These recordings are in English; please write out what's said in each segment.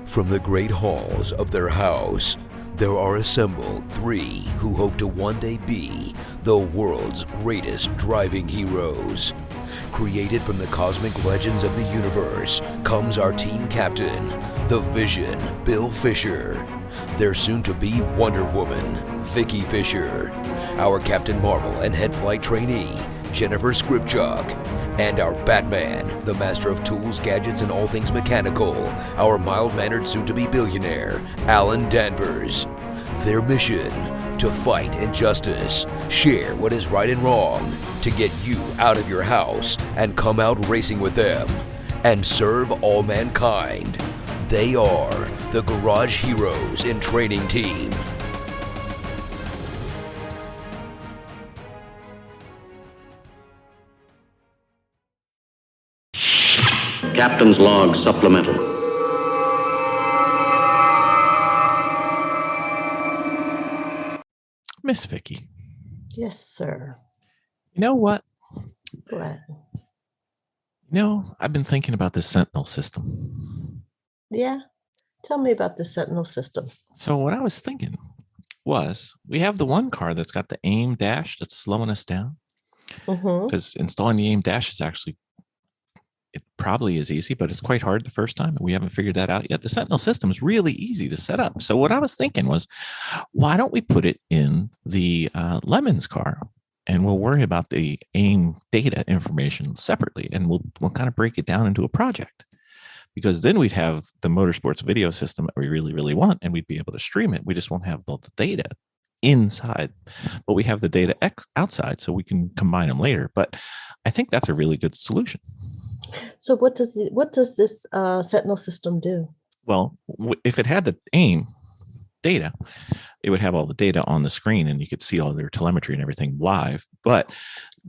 From the great halls of their house, there are assembled three who hope to one day be the world's greatest driving heroes. Created from the cosmic legends of the universe comes our team captain, the Vision, Bill Fisher. Their soon-to-be Wonder Woman, Vicky Fisher. Our Captain Marvel and head flight trainee, Jennifer Skripchuk. And our Batman, the master of tools, gadgets, and all things mechanical, our mild-mannered soon-to-be billionaire, Alan Danvers. Their mission, to fight injustice, share what is right and wrong, to get you out of your house and come out racing with them, and serve all mankind. They are the Garage Heroes in Training Team. Captain's Log Supplemental. Miss Vicky. Yes, sir. You know what? What? I've been thinking about this Sentinel system. Yeah. Tell me about the Sentinel system. So what I was thinking was, we have the one car that's got the aim dash that's slowing us down. Because installing the aim dash is actually, it probably is easy, but it's quite hard the first time. And we haven't figured that out yet. The Sentinel system is really easy to set up. So what I was thinking was, why don't we put it in the Lemons car? And we'll worry about the aim data information separately. And we'll kind of break it down into a project. Because then we'd have the motorsports video system that we really, really want, and we'd be able to stream it. We just won't have the data inside, but we have the data outside, so we can combine them later. But I think that's a really good solution. So what does this Sentinel system do? Well, if it had the aim data, it would have all the data on the screen, and you could see all their telemetry and everything live. But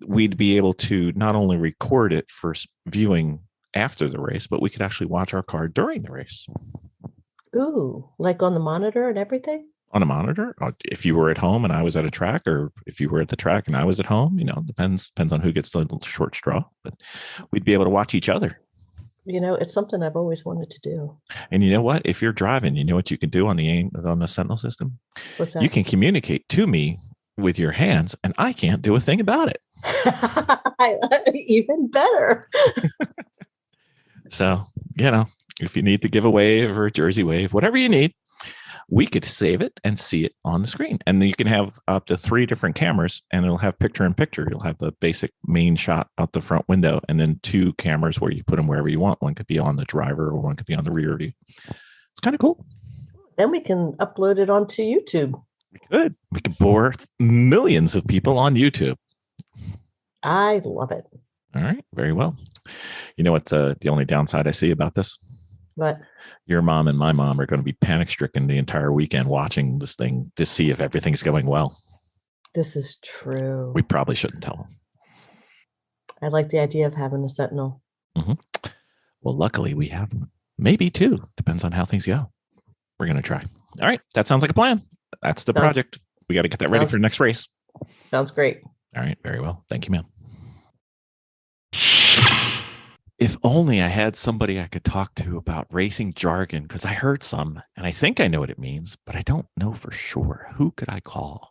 we'd be able to not only record it for viewing after the race, but we could actually watch our car during the race. Ooh, like on the monitor and everything? On a monitor, if you were at home and I was at a track, or if you were at the track and I was at home, depends on who gets the little short straw, but we'd be able to watch each other. It's something I've always wanted to do. And you know what? If you're driving, you know what you can do on the Sentinel system? What's that? You can communicate to me with your hands, and I can't do a thing about it. Even better. So, if you need to give a wave or a Jersey wave, whatever you need, we could save it and see it on the screen. And then you can have up to 3 different cameras, and it'll have picture in picture. You'll have the basic main shot out the front window, and then 2 cameras where you put them wherever you want. One could be on the driver, or one could be on the rear view. It's kind of cool. Then we can upload it onto YouTube. We could bore millions of people on YouTube. I love it. All right. Very well. You know what the only downside I see about this? What? Your mom and my mom are going to be panic-stricken the entire weekend watching this thing to see if everything's going well. This is true. We probably shouldn't tell them. I like the idea of having a Sentinel. Mm-hmm. Well, luckily we have maybe 2. Depends on how things go. We're going to try. All right. That sounds like a plan. That's the project. We got to get that ready for the next race. Sounds great. All right. Very well. Thank you, ma'am. If only I had somebody I could talk to about racing jargon, because I heard some and I think I know what it means, but I don't know for sure. Who could I call?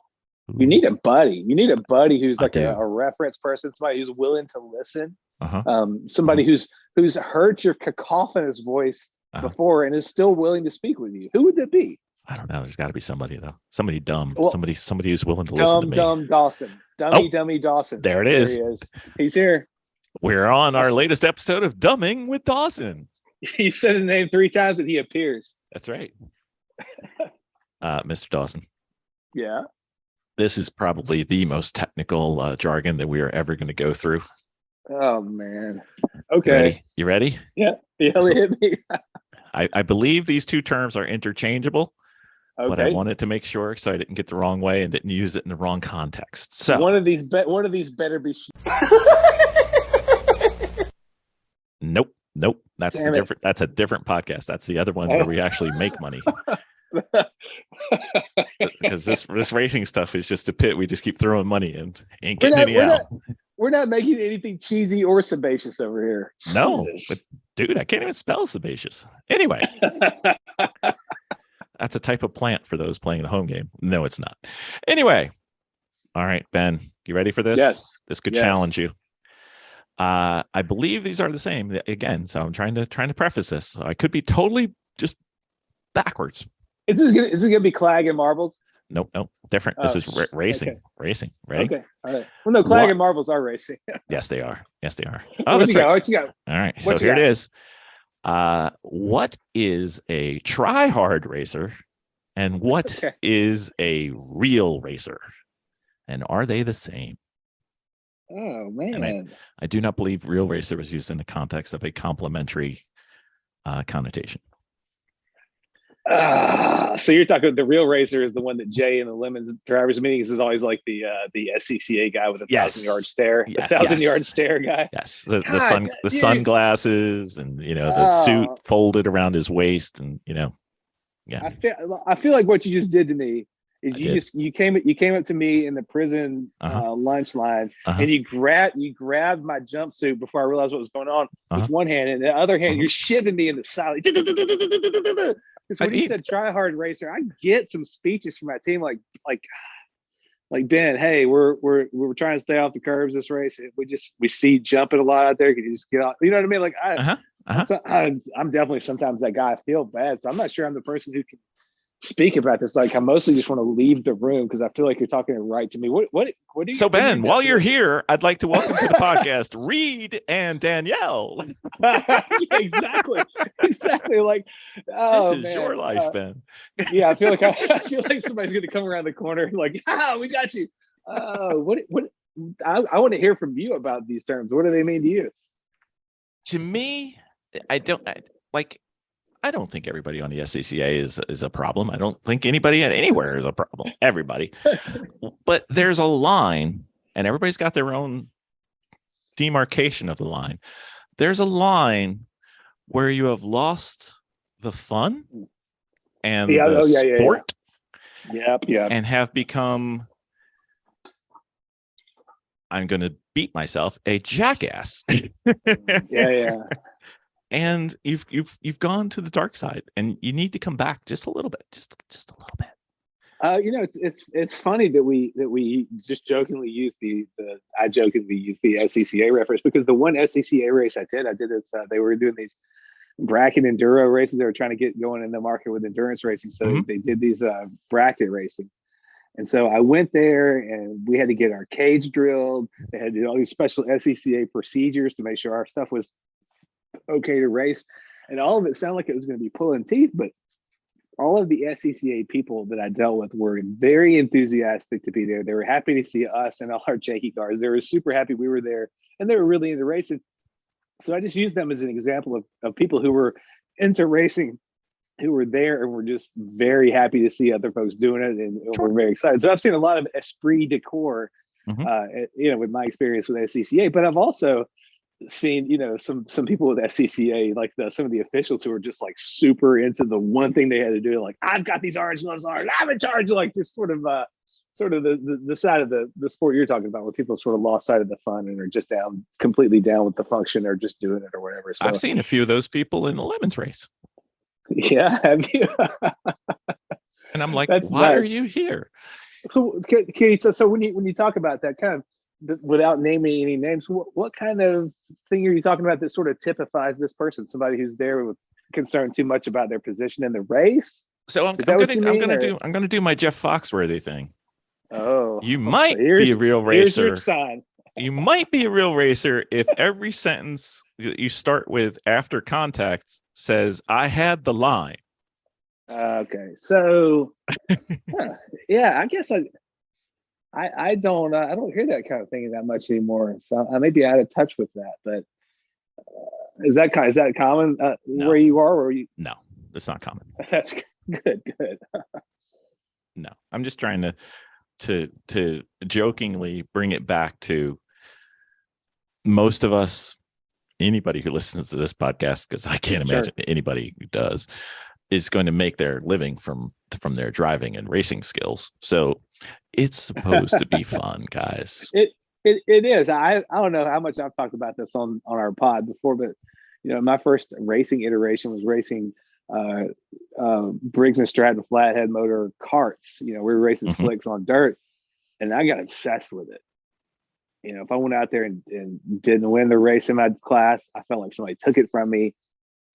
You need a buddy. You need a buddy who's like a reference person, somebody who's willing to listen. Somebody who's heard your cacophonous voice before and is still willing to speak with you. Who would that be? I don't know. There's got to be somebody though. Somebody dumb. Well, somebody who's willing to listen to me. Dumb Dawson. Dummy Dawson. There it is. There he is. He's here. We're on our latest episode of Dumbing with Dawson. You said the name 3 times and he appears. That's right. Mr. Dawson. Yeah. This is probably the most technical jargon that we are ever going to go through. Oh, man. Okay. Ready? You ready? Yeah. Hit me. I believe these 2 terms are interchangeable. Okay. But I wanted to make sure so I didn't get the wrong way and didn't use it in the wrong context. So one of these better be. Nope. That's That's a different podcast. That's the other one where we actually make money. Because this racing stuff is just a pit. We just keep throwing money in. Ain't getting any out. We're not making anything cheesy or sebaceous over here. No, but Dude, I can't even spell sebaceous. Anyway, that's a type of plant for those playing the home game. No, it's not. Anyway, all right, Ben, you ready for this? Yes. This could challenge you. I believe these are the same again, so I'm trying to preface this. So I could be totally just backwards. Is this gonna be Clag and Marbles? Nope, different. This is racing. Okay. Racing. Ready? Okay, all right. Well, no, Clag and Marbles are racing. Yes, they are. Oh, what you got? All right, so here it is. What is a try-hard racer, and what is a real racer, and are they the same? Oh man! I do not believe real racer was used in the context of a complimentary connotation. So you're talking the real racer is the one that Jay in the Lemons drivers meetings is always like the SCCA guy with a 1,000-yard stare, the 1,000-yard stare guy. Yes, the sunglasses and the suit folded around his waist and I feel like what you just did to me is you came up to me in the prison lunch line and you grabbed my jumpsuit before I realized what was going on with one hand, and the other hand you're shivving me in the side. Because when he said try hard racer, I get some speeches from my team like Ben, hey, we're trying to stay off the curbs this race. We see jumping a lot out there. Can you just get out? You know what I mean? Like I'm definitely sometimes that guy. I feel bad, so I'm not sure I'm the person who can speak about this. Like I mostly just want to leave the room because I feel like you're talking right to me. What do you? So Ben, while you're here, I'd like to welcome to the podcast Reed and Danielle. Exactly. Like this is your life, Ben. Yeah, I feel like somebody's gonna come around the corner like, we got you. What I want to hear from you about these terms. What do they mean to you? To me, I don't think everybody on the SCCA is a problem. I don't think anybody anywhere is a problem. Everybody. But there's a line, and everybody's got their own demarcation of the line. There's a line where you have lost the fun and the sport. Yep. And have become, I'm going to beat myself, a jackass. Yeah. And you've gone to the dark side, and you need to come back just a little bit, just a little bit. It's funny that we just jokingly use the SCCA reference, because the one SCCA race I did this. They were doing these bracket enduro races. They were trying to get going in the market with endurance racing, so they did these bracket racing. And so I went there, and we had to get our cage drilled. They had to do all these special SCCA procedures to make sure our stuff was okay to race, and all of it sounded like it was going to be pulling teeth, but all of the SCCA people that I dealt with were very enthusiastic to be there. They were happy to see us and all our janky cars. They were super happy we were there, and they were really into racing. So I just used them as an example of people who were into racing, who were there and were just very happy to see other folks doing it, and were very excited. So I've seen a lot of esprit de corps, with my experience with SCCA, but I've also seen some people with SCCA, like some of the officials who are just like super into the one thing they had to do, like I've got these orange gloves on, I'm in charge, like just sort of the side of the sport you're talking about, where people sort of lost sight of the fun and are just completely down with the function, or just doing it or whatever. So I've seen a few of those people in the Lemons race. Yeah, have you? And I'm like, why are you here? So when you talk about that kind of, without naming any names, what kind of thing are you talking about that sort of typifies this person? Somebody who's there with concerned too much about their position in the race? So I'm gonna do my Jeff Foxworthy thing. Oh, you might be a real racer. You might be a real racer if every sentence you start with after contact says, I had the line. Okay, so yeah, I guess I don't hear that kind of thing that much anymore. So I may be out of touch with that, but is that common where you are? Or you? No, it's not common. That's good. No, I'm just trying to jokingly bring it back to most of us. Anybody who listens to this podcast, because I can't imagine anybody who does, is going to make their living from their driving and racing skills. So it's supposed to be fun, guys. It is. I don't know how much I've talked about this on our pod before, but My first racing iteration was racing Briggs and Stratton flathead motor karts. We were racing slicks on dirt, and I got obsessed with it. If I went out there and didn't win the race in my class, I felt like somebody took it from me.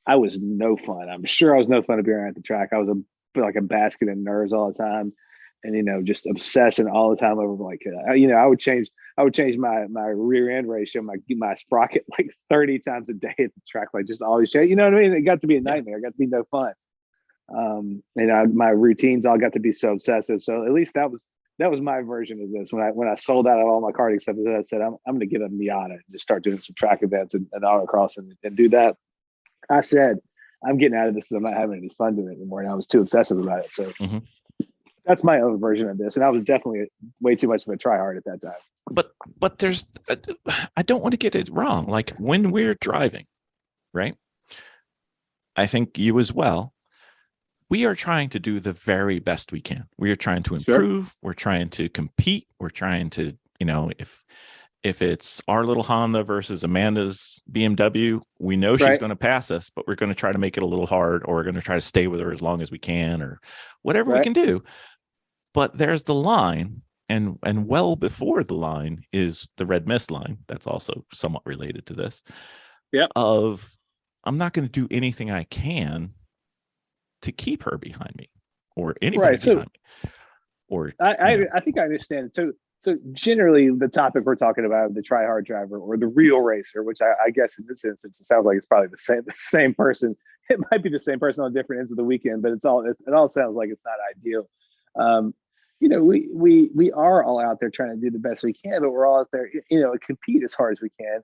I was no fun. I'm sure I was no fun to be around at the track. I was like a basket of nerves all the time, and just obsessing all the time over like I would change my rear end ratio, my sprocket like 30 times a day at the track, like just always change. You know what I mean? It got to be a nightmare. It got to be no fun. My routines all got to be so obsessive. So at least that was my version of this. When I sold out of all my karting stuff, I said I'm going to get a Miata and just start doing some track events and autocross and do that. I said I'm getting out of this because I'm not having any fun doing it anymore, and I was too obsessive about it. So that's my own version of this, and I was definitely way too much of a tryhard at that time. But there's I don't want to get it wrong. Like when we're driving, right? I think you as well. We are trying to do the very best we can. We are trying to improve. Sure. We're trying to compete. We're trying to, if it's our little Honda versus Amanda's BMW, we know she's going to pass us, but we're going to try to make it a little hard, or we're going to try to stay with her as long as we can, or whatever we can do. But there's the line, and well before the line is the red mist line. That's also somewhat related to this. Yeah. I'm not going to do anything I can to keep her behind me, or anybody behind me. Or I think I understand. So generally, the topic we're talking about, the try-hard driver or the real racer, which I guess in this instance, it sounds like it's probably the same person. It might be the same person on different ends of the weekend, but it all sounds like it's not ideal. We are all out there trying to do the best we can, but we're all out there, compete as hard as we can.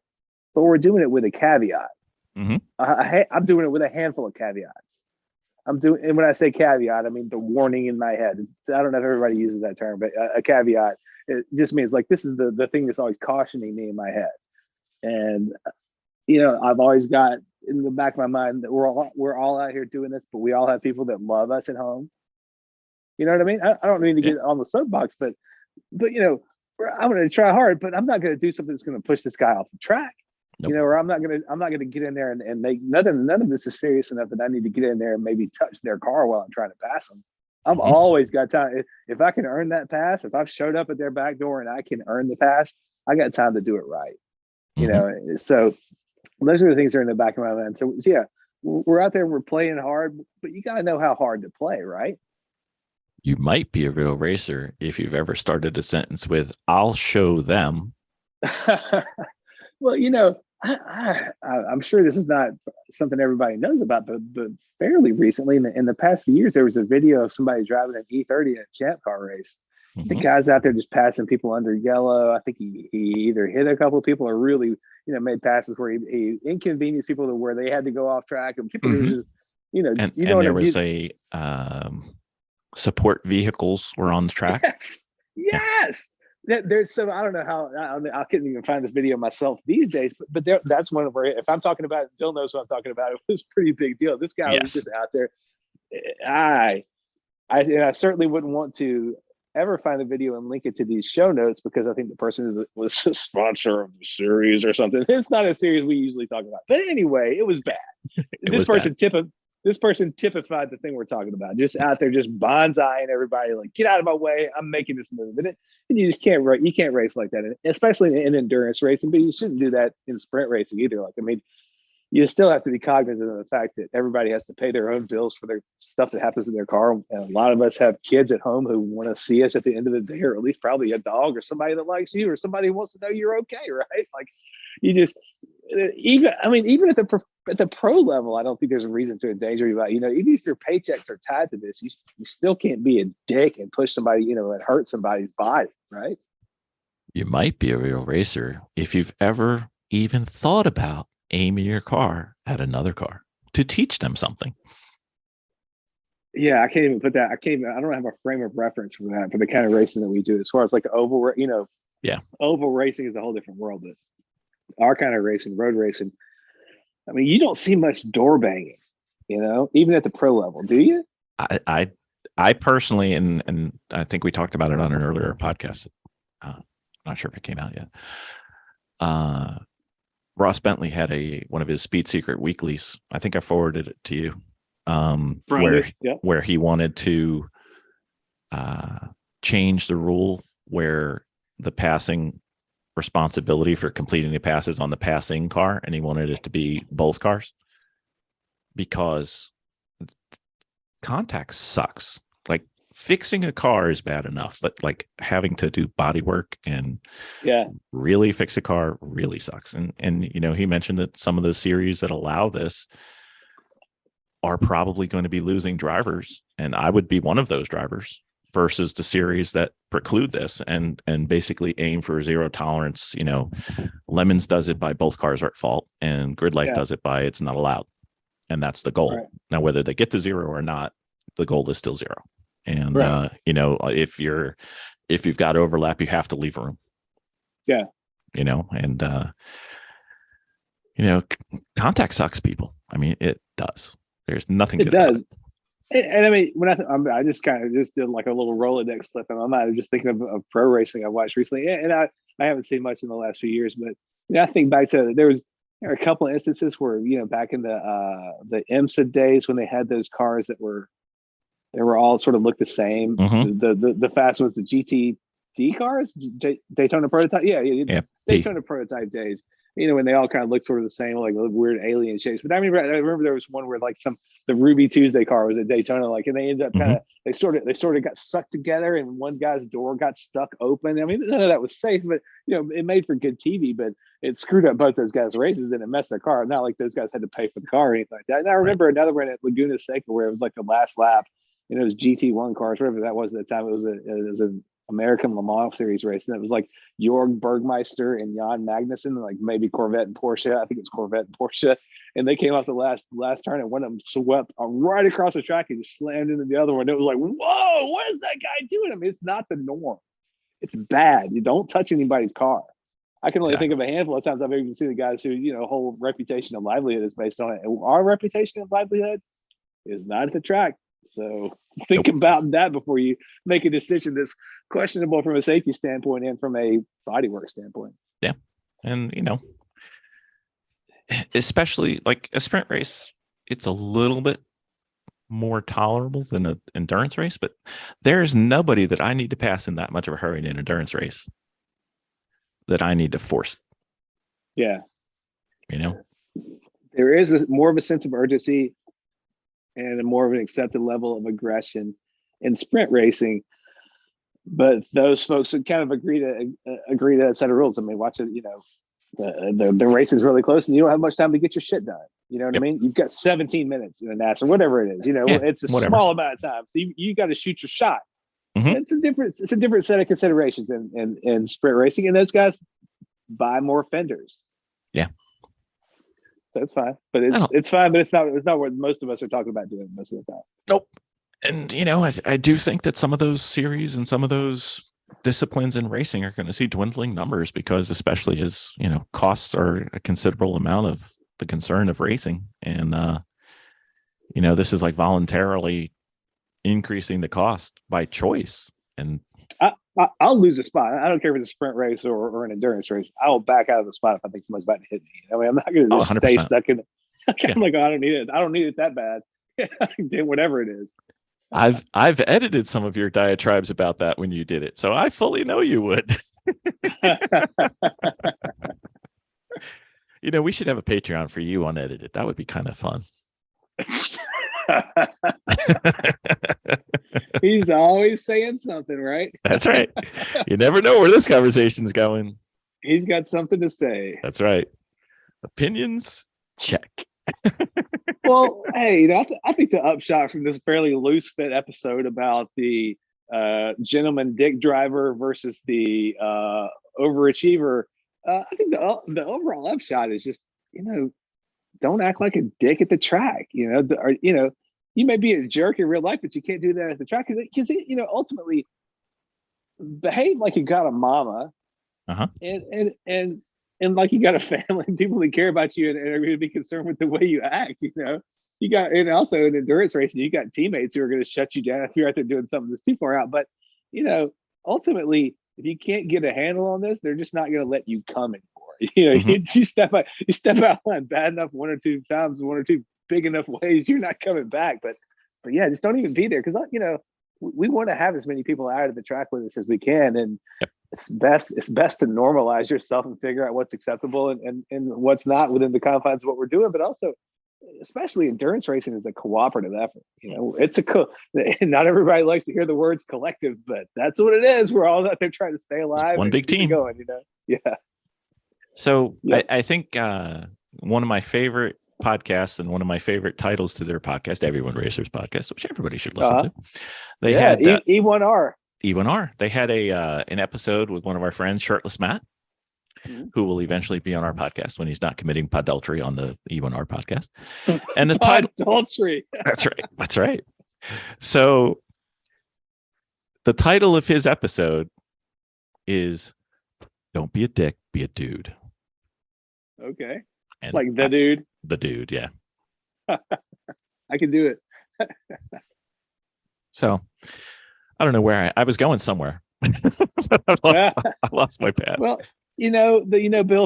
But we're doing it with a caveat. Mm-hmm. I'm doing it with a handful of caveats. And when I say caveat, I mean the warning in my head. I don't know if everybody uses that term, but a caveat, it just means like this is the thing that's always cautioning me in my head. And I've always got in the back of my mind that we're all out here doing this, but we all have people that love us at home. You know what I mean? I don't mean to get on the soapbox, but I'm going to try hard, but I'm not going to do something that's going to push this guy off the track. Nope. Or I'm not gonna get in there and make none of this is serious enough that I need to get in there and maybe touch their car while I'm trying to pass them. I've always got time. If I can earn that pass, if I've showed up at their back door and I can earn the pass, I got time to do it right. So those are the things that are in the back of my mind. So yeah, we're out there, we're playing hard, but you gotta know how hard to play, right? You might be a real racer if you've ever started a sentence with "I'll show them." Well, I'm sure this is not something everybody knows about, but fairly recently, in the past few years, there was a video of somebody driving an E30 in a champ car race. Mm-hmm. The guy's out there just passing people under yellow. I think he either hit a couple of people or really, made passes where he inconvenienced people to where they had to go off track, and people were just, and there was a support vehicles were on the track. Yes. There's some, I don't know how, I couldn't even find this video myself these days, but that's one where if I'm talking about it, Bill knows what I'm talking about. It was a pretty big deal. This guy was just out there. I certainly wouldn't want to ever find a video and link it to these show notes because I think the person was a sponsor of the series or something. It's not a series we usually talk about. But anyway, it was bad. This person typified the thing we're talking about. Just out there, just bonsaiing everybody, like, get out of my way. I'm making this move. And you just can't race like that, especially in endurance racing, but you shouldn't do that in sprint racing either. Like, I mean, you still have to be cognizant of the fact that everybody has to pay their own bills for their stuff that happens in their car. And a lot of us have kids at home who want to see us at the end of the day, or at least probably a dog or somebody that likes you or somebody who wants to know you're okay, right? Like, you just, even at the pro level, I don't think there's a reason to endanger you. Even if your paychecks are tied to this, you still can't be a dick and push somebody, and hurt somebody's body, right? You might be a real racer if you've ever even thought about aiming your car at another car to teach them something. Yeah, I can't even put that. I don't have a frame of reference for that, for the kind of racing that we do. As far as like oval, oval racing is a whole different world. But our kind of racing, road racing, I mean, you don't see much door banging, even at the pro level, do you? I personally, and I think we talked about it on an earlier podcast. I'm not sure if it came out yet. Ross Bentley had one of his Speed Secret weeklies. I think I forwarded it to you. Where he wanted to change the rule where the passing responsibility for completing the passes on the passing car, and he wanted it to be both cars because contact sucks. Like fixing a car is bad enough, but like having to do body work and really fix a car really sucks. And he mentioned that some of the series that allow this are probably going to be losing drivers, and I would be one of those drivers, versus the series that preclude this and basically aim for zero tolerance. Lemons does it by both cars are at fault, and Grid Life does it by it's not allowed, and that's the goal. Right. Now, whether they get to zero or not, the goal is still zero. And if you've got overlap, you have to leave room. Yeah. Contact sucks, people. I mean, it does. There's nothing. It does. And I mean, when I just kind of just did like a little Rolodex flip in my mind. I'm just thinking of pro racing I watched recently, and I haven't seen much in the last few years, but I think back to there are a couple of instances where back in the IMSA days when they had those cars that were all sort of looked the same. Mm-hmm. The fast was the GTD cars, Daytona prototype. Yeah. Daytona prototype days. When they all kind of looked sort of the same, like weird alien shapes. But I remember there was one where like the Ruby Tuesday car was at Daytona, like, and they ended up kind of they sort of got sucked together, and one guy's door got stuck open. I mean, none of that was safe, but it made for good TV, but it screwed up both those guys' races and it messed their car. Not like those guys had to pay for the car or anything like that. And I remember another one at Laguna Seca where it was like the last lap, and it was GT1 cars, whatever that was at the time. It was an American Le Mans series race, and it was like Jorg Bergmeister and Jan Magnussen, like maybe Corvette and Porsche. I think it's Corvette and Porsche, and they came off the last turn, and one of them swept right across the track and just slammed into the other one. It was like, whoa, what is that guy doing? I mean, it's not the norm. It's bad. You don't touch anybody's car. I can only think of a handful of times I've even seen the guys who whole reputation of livelihood is based on it. And our reputation of livelihood is not at the track. So think about that before you make a decision that's questionable from a safety standpoint and from a bodywork standpoint. Yeah. And, especially like a sprint race, it's a little bit more tolerable than an endurance race, but there's nobody that I need to pass in that much of a hurry in an endurance race that I need to force. Yeah. There is more of a sense of urgency and a more of an accepted level of aggression in sprint racing, but those folks kind of agree to a set of rules. I mean, watch it. The race is really close, and you don't have much time to get your shit done. You know what I mean? You've got 17 minutes in a NASCAR, whatever it is. It's a small amount of time, so you got to shoot your shot. Mm-hmm. It's a different set of considerations in sprint racing, and those guys buy more fenders. Yeah. That's fine, but it's fine, but it's not what most of us are talking about doing most of the time. Nope. And I do think that some of those series and some of those disciplines in racing are going to see dwindling numbers, because especially as costs are a considerable amount of the concern of racing, and this is like voluntarily increasing the cost by choice. And I'll lose a spot. I don't care if it's a sprint race or an endurance race. I'll back out of the spot if I think someone's about to hit me. I mean, I'm not going to just stay stuck in it. I'm like, I don't need it. I don't need it that bad. Whatever it is. I've edited some of your diatribes about that when you did it, so I fully know you would. We should have a Patreon for you unedited. That would be kind of fun. He's always saying something, right? That's right. You never know where this conversation's going. He's got something to say. That's right. Opinions, check. Well, hey, I think the upshot from this fairly loose fit episode about the gentleman dick driver versus the overachiever, I think the overall upshot is just, don't act like a dick at the track. You may be a jerk in real life, but you can't do that at the track because ultimately behave like you got a mama, and like you got a family and people that care about you and are going to be concerned with the way you act. You got, and also in endurance racing, you got teammates who are going to shut you down if you're out there doing something that's too far out. But ultimately, if you can't get a handle on this, they're just not going to let you come anymore. You step out line bad enough one or two times, one or two big enough ways, you're not coming back. But yeah, just don't even be there, because we want to have as many people out of the track with us as we can, and it's best to normalize yourself and figure out what's acceptable and what's not within the confines of what we're doing. But also, especially endurance racing is a cooperative effort. It's not everybody likes to hear the words collective, but that's what it is. We're all out there trying to stay alive. One big team going, Yeah. So I think one of my favorite podcasts and one of my favorite titles to their podcast, Everyone Racers Podcast, which everybody should listen to. They had E1R. E1R. They had an episode with one of our friends, Shirtless Matt, who will eventually be on our podcast when he's not committing padultery on the E1R podcast. And the title, adultery. That's right. So the title of his episode is "Don't Be a Dick, Be a Dude." Okay. And like the dude. The dude, yeah. I can do it. So I don't know where I was going somewhere. I lost my path. Well, Bill,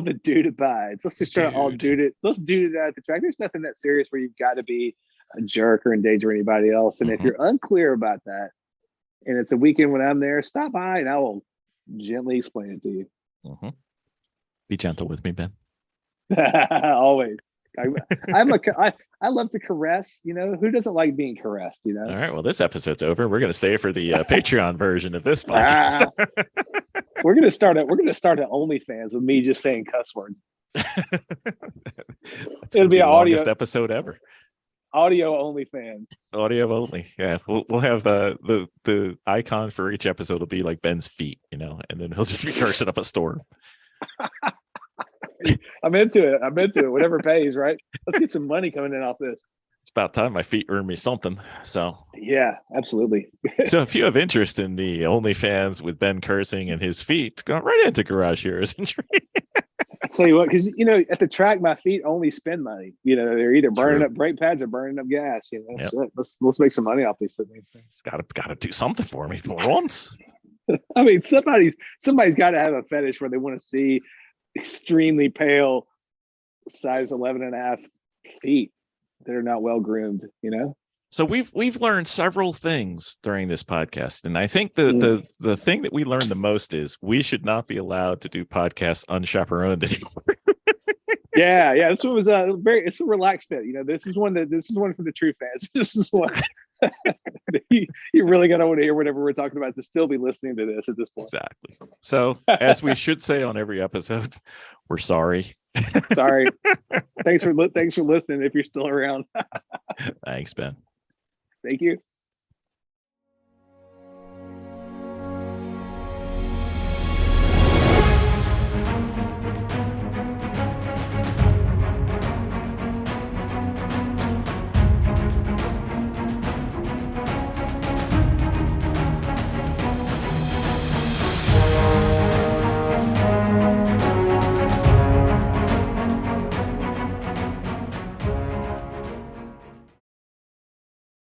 the dude abides. Let's just try to all dude it. Let's dude it at the track. There's nothing that serious where you've got to be a jerk or endanger anybody else. And if you're unclear about that, and it's a weekend when I'm there, stop by and I will gently explain it to you. Be gentle with me, Ben. Always. I love to caress. Who doesn't like being caressed? All right. Well, this episode's over. We're going to stay for the Patreon version of this podcast. We're going to start an OnlyFans with me just saying cuss words. It'll be an audio episode ever. Audio OnlyFans. Audio only. Yeah. We'll have the icon for each episode will be like Ben's feet, and then he'll just be cursing up a storm. I'm into it. Whatever pays, right? Let's get some money coming in off this. It's about time my feet earn me something. So yeah, absolutely. So if you have interest in the OnlyFans with Ben cursing and his feet, go right into Garage Heroes and Trade. I'll tell you what, because at the track, my feet only spend money. They're either burning up brake pads or burning up gas. Shit, let's make some money off these things. It's gotta do something for me for once. I mean, somebody's got to have a fetish where they want to see extremely pale, size 11 and a half feet that are not well groomed. So we've learned several things during this podcast, and I think the thing that we learned the most is we should not be allowed to do podcasts unchaperoned anymore. Yeah. This one was it's a relaxed bit. This is one for the true fans. This is one you really gotta want to hear whatever we're talking about to still be listening to this at this point. Exactly. So as we should say on every episode, we're sorry. Sorry. Thanks for listening if you're still around. Thanks, Ben. Thank you.